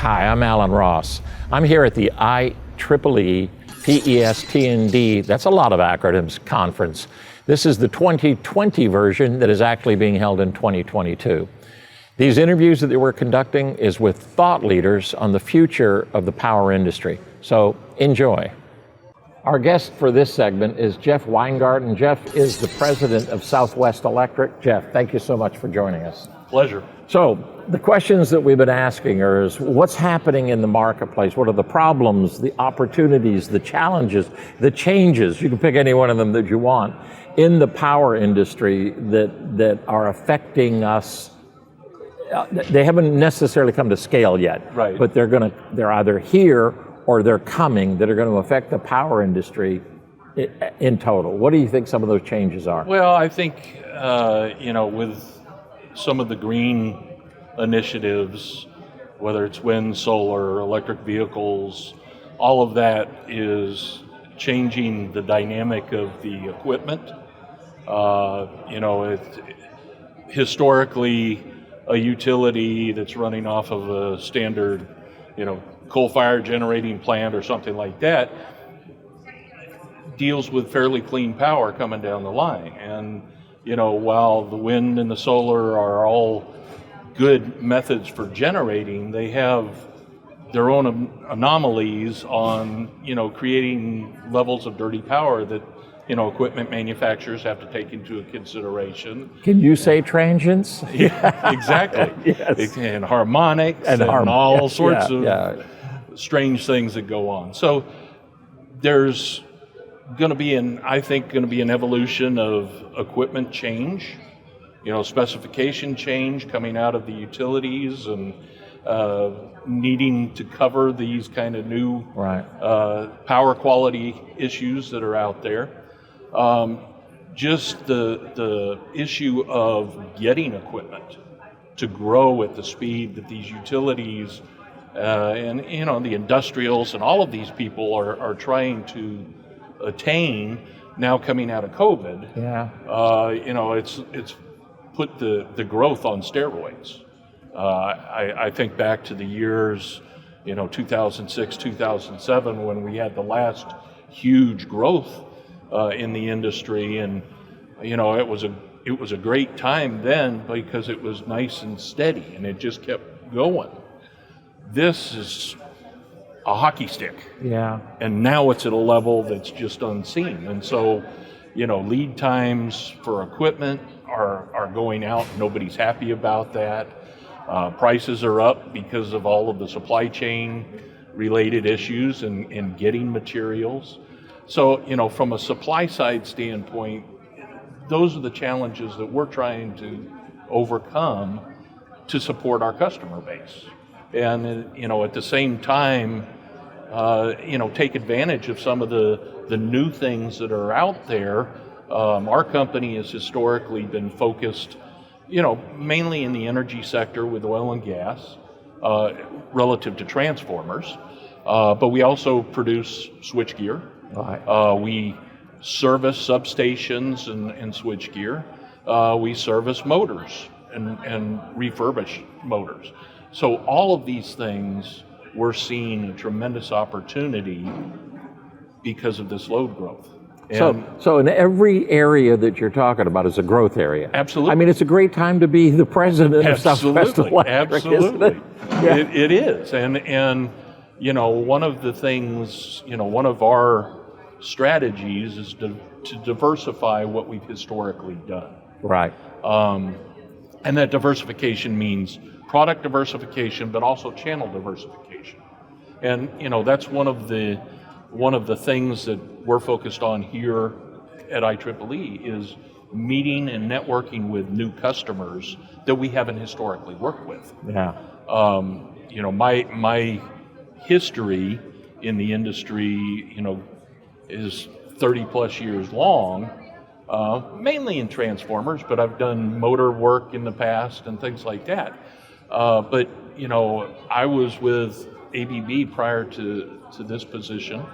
Hi, I'm Alan Ross. I'm here at the IEEE PES T&D, that's a lot of acronyms, conference. This is the 2020 version that is actually being held in 2022. These interviews that we're conducting is with thought leaders on the future of the power industry. So enjoy. Our guest for this segment is Jeff Weingarten. Jeff is the president of Southwest Electric. Jeff, thank you so much for joining us. Pleasure. So the questions that we've been asking are what's happening in the marketplace? What are the problems, the opportunities, the challenges, the changes? You can pick any one of them that you want in the power industry that are affecting us. They haven't necessarily come to scale yet, right? But they're either here or they're coming that are going to affect the power industry in total. What do you think some of those changes are? Well, I think with some of the green initiatives, whether it's wind, solar, electric vehicles, all of that is changing the dynamic of the equipment. Historically, a utility that's running off of a standard, coal-fired generating plant or something like that deals with fairly clean power coming down the line. And, while the wind and the solar are all good methods for generating, they have their own anomalies on, creating levels of dirty power that, equipment manufacturers have to take into consideration. Can you say transients? Yeah, exactly. Yes. And harmonics and all sorts of strange things that go on. So there's going to be an evolution of equipment change, specification change coming out of the utilities and needing to cover these kind of new power quality issues that are out there. Just the issue of getting equipment to grow at the speed that these utilities and the industrials and all of these people are trying to attain now coming out of COVID. It's put the growth on steroids. I think back to the years 2006, 2007 when we had the last huge growth in the industry, and it was a great time then because it was nice and steady and it just kept going. This is a hockey stick. Yeah. And now it's at a level that's just unseen. And so, lead times for equipment are going out. Nobody's happy about that. Prices are up because of all of the supply chain related issues and getting materials. So, from a supply side standpoint, those are the challenges that we're trying to overcome to support our customer base. And, at the same time, take advantage of some of the new things that are out there. Our company has historically been focused, mainly in the energy sector with oil and gas, relative to transformers. But we also produce switchgear. Right. We service substations and switchgear. We service motors and refurbish motors. So all of these things, we're seeing a tremendous opportunity because of this load growth. So in every area that you're talking about is a growth area. Absolutely. I mean, it's a great time to be the president of Southwest Electric, absolutely. Isn't it? Yeah. It is. And one of the things, one of our strategies is to diversify what we've historically done. Right. And that diversification means product diversification, but also channel diversification. And that's one of the things that we're focused on here at IEEE is meeting and networking with new customers that we haven't historically worked with. Yeah. My history in the industry, is 30 plus years long, mainly in transformers, but I've done motor work in the past and things like that. But I was with ABB prior to this position.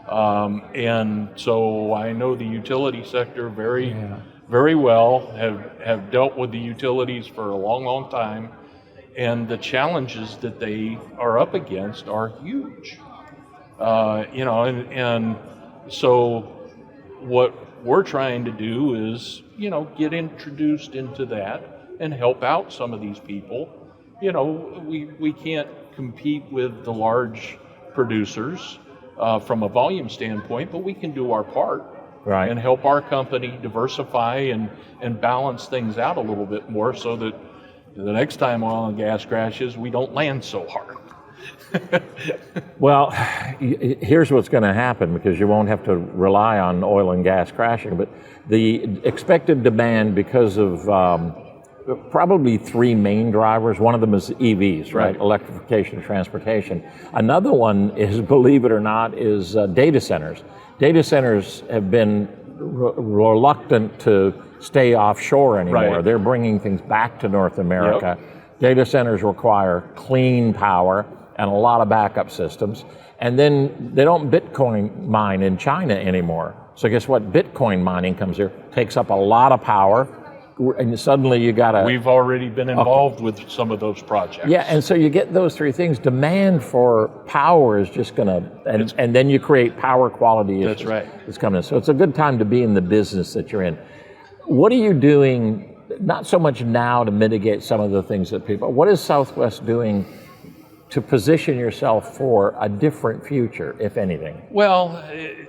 And so I know the utility sector very well, have dealt with the utilities for a long time. and the challenges that they are up against are huge. And so what we're trying to do is, get introduced into that and help out some of these people. We can't compete with the large producers from a volume standpoint, but we can do our part. Right. And help our company diversify and balance things out a little bit more so that the next time oil and gas crashes, we don't land so hard. Well, here's what's going to happen, because you won't have to rely on oil and gas crashing, but the expected demand, because of probably three main drivers. One of them is EVs, right? Electrification of transportation. Another one is, believe it or not, is data centers. Data centers have been reluctant to stay offshore anymore. Right. They're bringing things back to North America. Yep. Data centers require clean power and a lot of backup systems. And then they don't Bitcoin mine in China anymore. So guess what? Bitcoin mining comes here, takes up a lot of power, and suddenly you got to... We've already been involved with some of those projects. Yeah, and so you get those three things. Demand for power is just going to... And then you create power quality issues. That's right. It's coming. So it's a good time to be in the business that you're in. What are you doing, not so much now to mitigate some of the things that people... What is Southwest doing to position yourself for a different future, if anything? Well,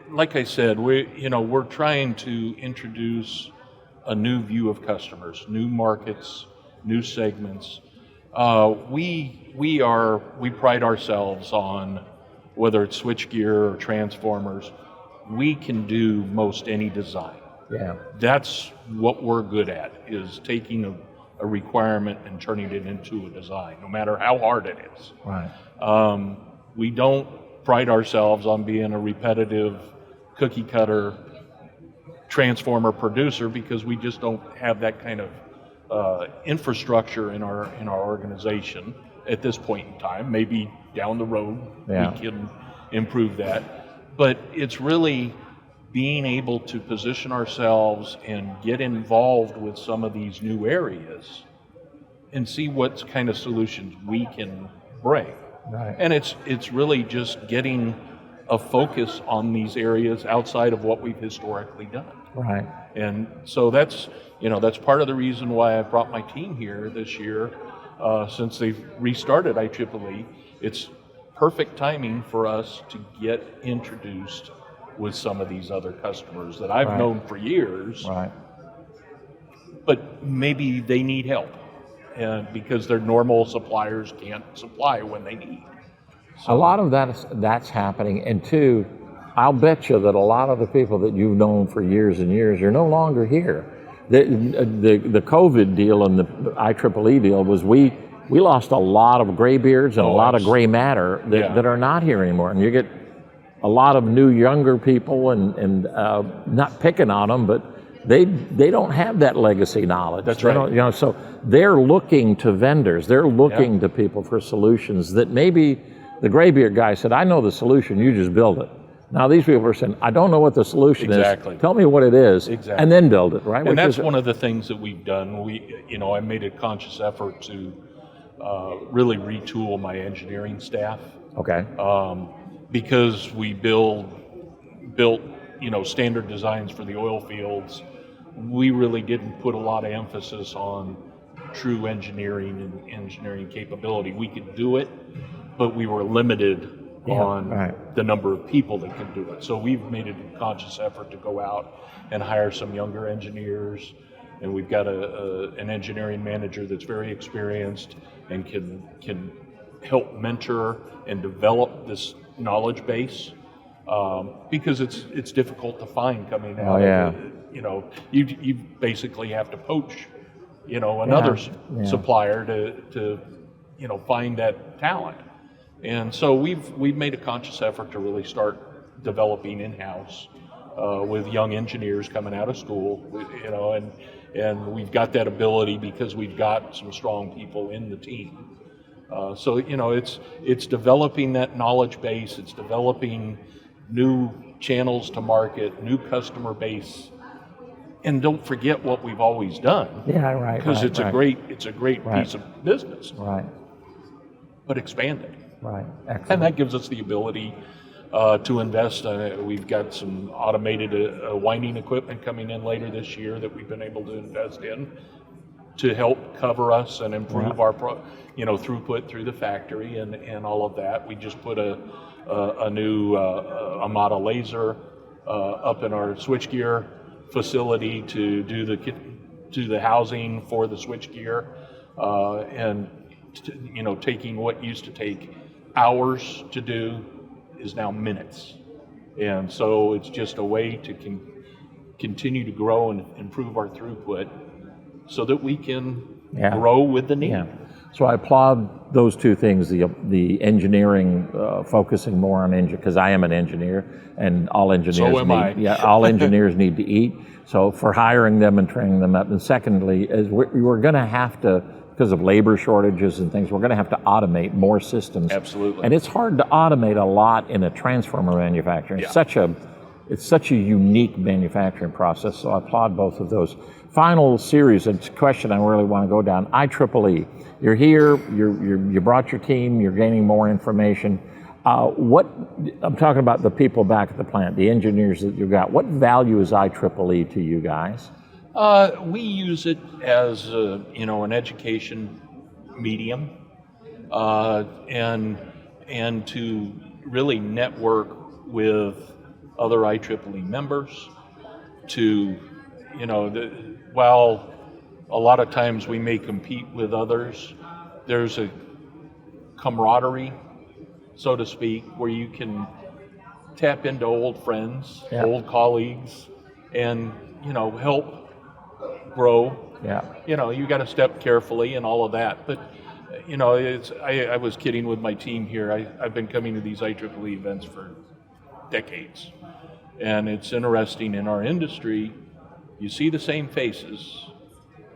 like I said, we're trying to introduce a new view of customers, new markets, new segments. We pride ourselves on, whether it's switchgear or transformers, we can do most any design. Yeah. That's what we're good at, is taking a requirement and turning it into a design, no matter how hard it is. Right. We don't pride ourselves on being a repetitive cookie cutter transformer producer, because we just don't have that kind of infrastructure in our organization at this point in time. Maybe down the road we can improve that, but it's really being able to position ourselves and get involved with some of these new areas and see what kind of solutions we can bring. Right. And it's really just getting a focus on these areas outside of what we've historically done. Right. And so that's part of the reason why I brought my team here this year. Since they've restarted IEEE, it's perfect timing for us to get introduced with some of these other customers that I've known for years. Right. But maybe they need help, and because their normal suppliers can't supply when they need. So a lot of that's happening, and two, I'll bet you that a lot of the people that you've known for years and years are no longer here. The COVID deal and the IEEE deal was we lost a lot of graybeards and a lot of gray matter that are not here anymore, and you get a lot of new younger people and not picking on them, but they don't have that legacy knowledge. That's right. So they're looking to vendors, they're looking to people for solutions that maybe the graybeard guy said, I know the solution, you just build it. Now these people are saying, I don't know what the solution is. Tell me what it is, and then build it, right? And that's one of the things that we've done. I made a conscious effort to really retool my engineering staff. Okay. Because we built standard designs for the oil fields, we really didn't put a lot of emphasis on true engineering and engineering capability. We could do it, but we were limited on the number of people that can do it. So we've made a conscious effort to go out and hire some younger engineers, and we've got an engineering manager that's very experienced and can help mentor and develop this knowledge base, because it's difficult to find coming out of it. You basically have to poach another supplier to find that talent. And so we've made a conscious effort to really start developing in-house with young engineers coming out of school, and we've got that ability because we've got some strong people in the team. So it's developing that knowledge base, it's developing new channels to market, new customer base, and don't forget what we've always done. Yeah, right. Because it's a great piece of business. Right. but expanded. Right. And Excellent. that gives us the ability to invest. We've got some automated winding equipment coming in later this year that we've been able to invest in to help cover us and improve our throughput through the factory and all of that. We just put a new Amada laser up in our switchgear facility to do the housing for the switchgear, and taking what used to take hours to do is now minutes. And so it's just a way to continue to grow and improve our throughput so that we can grow with the need. Yeah. So I applaud those two things, the engineering, focusing more on engine, because I am an engineer, and all engineers all engineers need to eat. So for hiring them and training them up. And secondly, is we're going to have to, because of labor shortages and things, we're going to have to automate more systems. Absolutely. And it's hard to automate a lot in a transformer manufacturing. It's such a unique manufacturing process. So I applaud both of those. Final series, it's a question I really want to go down. IEEE. You're here. You brought your team. You're gaining more information. I'm talking about the people back at the plant, the engineers that you've got. What value is IEEE to you guys? We use it as an education medium, and to really network with other IEEE members. While a lot of times we may compete with others, there's a camaraderie, so to speak, where you can tap into old friends, old colleagues, and help grow. You got to step carefully and all of that. But I was kidding with my team here. I've been coming to these IEEE events for decades, and it's interesting in our industry. You see the same faces.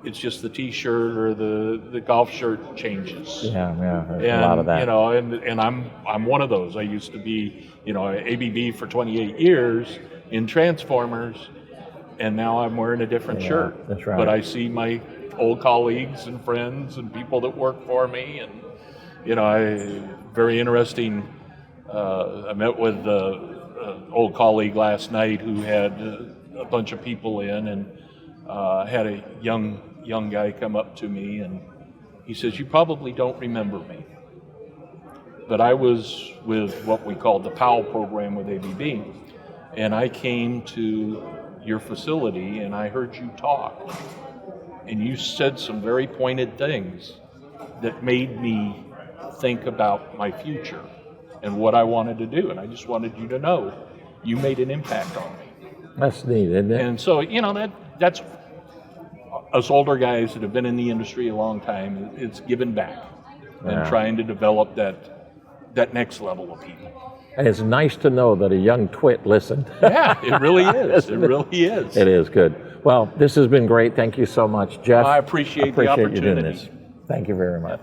It's just the T-shirt or the golf shirt changes. There's a lot of that. And I'm one of those. I used to be, ABB for 28 years in transformers, and now I'm wearing a different shirt. That's right. But I see my old colleagues and friends and people that work for me, and very interesting. I met with an old colleague last night who had a bunch of people in, and had a young guy come up to me, and he says, "You probably don't remember me, but I was with what we called the POW program with ABB, and I came to your facility and I heard you talk, and you said some very pointed things that made me think about my future and what I wanted to do, and I just wanted you to know you made an impact on me." That's neat, isn't it? And so, that's us older guys that have been in the industry a long time, it's giving back and trying to develop that next level of people. And it's nice to know that a young twit listened. Yeah, it really is. It really is. It is good. Well, this has been great. Thank you so much, Jeff. I appreciate the opportunity. You doing this. Thank you very much.